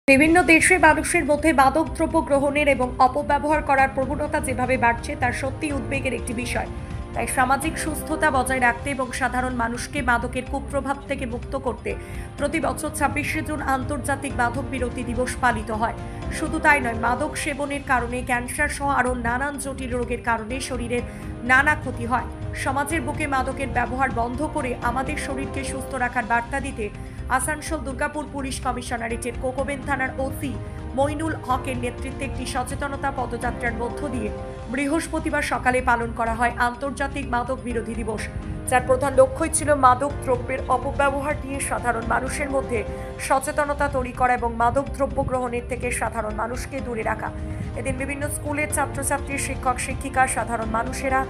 বিভিন্ন দেশে মানুষের মধ্যে মাদক দ্রব্য গ্রহণের এবং অপব্যবহার করার প্রবণতা যেভাবে বাড়ছে তা সত্যিই উদ্বেগের একটি বিষয়। তাই সামাজিক সুস্থতা বজায় রাখতে এবং সাধারণ মানুষকে মাদকের কুপ্রভাব থেকে মুক্ত করতে প্রতি বছর ২৬শে জুন আন্তর্জাতিক মাদক বিরোধী দিবস পালিত হয়। শুধু তাই নয়, মাদক সেবনের কারণে ক্যান্সার সহ আরও নানান জটিল রোগের কারণে শরীরের নানা ক্ষতি হয়। সমাজের বুকে মাদকের ব্যবহার বন্ধ করে আমাদের শরীরকে সুস্থ রাখার বার্তা দিতে আসানসোল দুর্গাপুর পুলিশ কমিশনারেটের কোকোবেন থানার ওসি মইনুল হকের নেতৃত্বে একটি সচেতনতা পদযাত্রার মধ্য দিয়ে বৃহস্পতিবার সকালে পালন করা হয় আন্তর্জাতিক মাদক বিরোধী দিবস, যার প্রধান লক্ষ্যই ছিল মাদক দ্রব্যের অপব্যবহার নিয়ে সাধারণ মানুষের মধ্যে সচেতনতা তৈরি করা এবং মাদক দ্রব্য গ্রহণের থেকে সাধারণ মানুষকে দূরে রাখা। এদিন বিভিন্ন স্কুলের ছাত্রছাত্রী, শিক্ষক শিক্ষিকা, সাধারণ মানুষেরা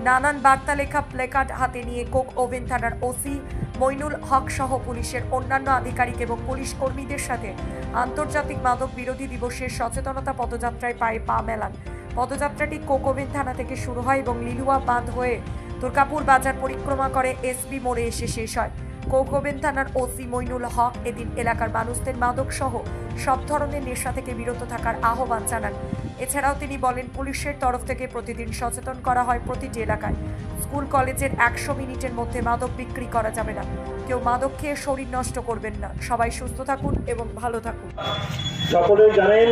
নানান বার্তা লেখা প্লেকার্ড হাতে নিয়ে কোকওভেন থানার ওসি মইনুল হক সহ পুলিশের অন্যান্য আধিকারিক এবং পুলিশ কর্মীদের সাথে আন্তর্জাতিক মাদক বিরোধী দিবসের সচেতনতা পদযাত্রায় পায়ে পা মেলান। পদযাত্রাটি কোকওভেন থানা থেকে শুরু হয় এবং লিলুয়া বাঁধ হয়ে দুর্গাপুর বাজার পরিক্রমা করে এসবি মোড়ে এসে শেষ হয়। কোকওভেন থানার ওসি মইনুল হক এদিন এলাকার মানুষদের মাদক সহ সব ধরনের নেশা থেকে বিরত থাকার আহ্বান জানান। এছাড়াও তিনি বলেন, পুলিশের তরফ থেকে প্রতিদিন সচেতন করা হয় প্রতিটি এলাকায়। স্কুল কলেজের ১০০ মিনিটের মধ্যে মাদক বিক্রি করা যাবে না। কেউ মাদক খেয়ে শরীর নষ্ট করবেন না। সবাই সুস্থ থাকুন এবং ভালো থাকুন। সকলেই জানেন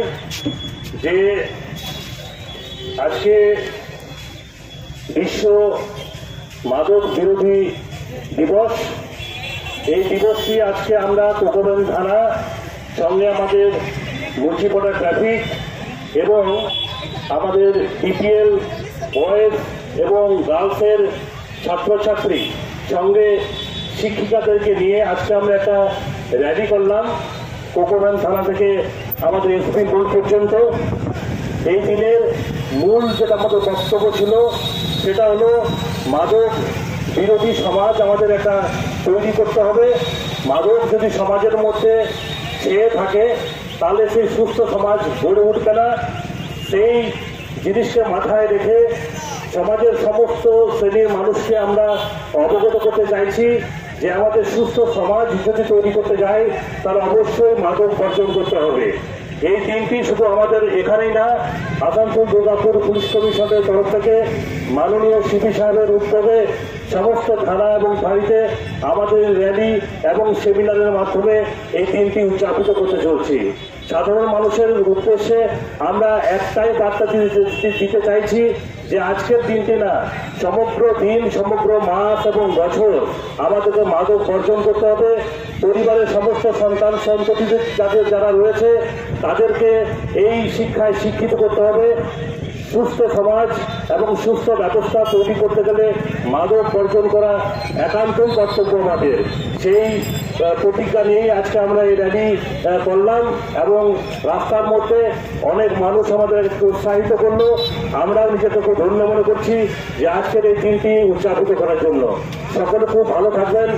যে আজকে বিশ্ব মাদক বিরোধী দিবস। এই দিবসটি আজকে আমরা কোকোভেন থানা সঙ্গে আমাদের মুন্সিপাড়া ট্রাফিক এবং আমাদের বিপিএল বয়েজ এবং গার্লসের ছাত্রছাত্রী সঙ্গে শিক্ষিকাদেরকে নিয়ে আজকে আমরা একটা র্যালি করলাম কোকোভেন থানা থেকে আমাদের এসপি মোড় পর্যন্ত। এই দিনের মূল যেটা আমাদের বক্তব্য ছিল সেটা হলো মাদক বিরোধী সমাজ আমাদের একটা তৈরি করতে হবে। মাদক যদি সমাজের মধ্যে ছেয়ে থাকে তাহলে সেই সুস্থ সমাজ গড়ে উঠবে না। সেই জিনিসকে মাথায় রেখে সমাজের সমস্ত শ্রেণীর মানুষকে আমরা অবগত করতে চাইছি যে আমাদের সুস্থ সমাজ যদি তৈরি করতে যাই তাহলে অবশ্যই মাদক বর্জন করতে হবে। এই দিনটি শুধু আমাদের এখানেই না, আসানসোল দুর্গাপুর পুলিশ কমিশনের তরফ থেকে মাননীয় সিপি সাহেবের উদ্যোগে সমস্ত থানা এবং বাড়িতে আমাদের র্যালি এবং সেমিনারের মাধ্যমে এই দিনটি উদযাপিত করতে চলছি। সাধারণ মানুষের উদ্দেশ্যে আমরা একটাই বার্তা দিতে চাইছি যে আজকের দিনটি না, সমগ্র দিন, সমগ্র মাস এবং বছর আমাদেরকে মাদক বর্জন করতে হবে। পরিবারের সমস্ত সন্তান সন্ততিদের যারা রয়েছে তাদেরকে এই শিক্ষায় শিক্ষিত করতে হবে। সুস্থ সমাজ এবং সুস্থ ব্যবস্থা তৈরি করতে গেলে মাদক বর্জন করা একান্তই কর্তব্য আমাদের। সেই প্রতিজ্ঞা নিয়েই আজকে আমরা এই র্যালি করলাম এবং রাস্তার মধ্যে অনেক মানুষ আমাদের উৎসাহিত করলো। আমরাও নিজেকে খুব ধন্য মনে করছি যে আজকের এই দিনটি উদযাপিত করার জন্য। সকলে খুব ভালো থাকবেন।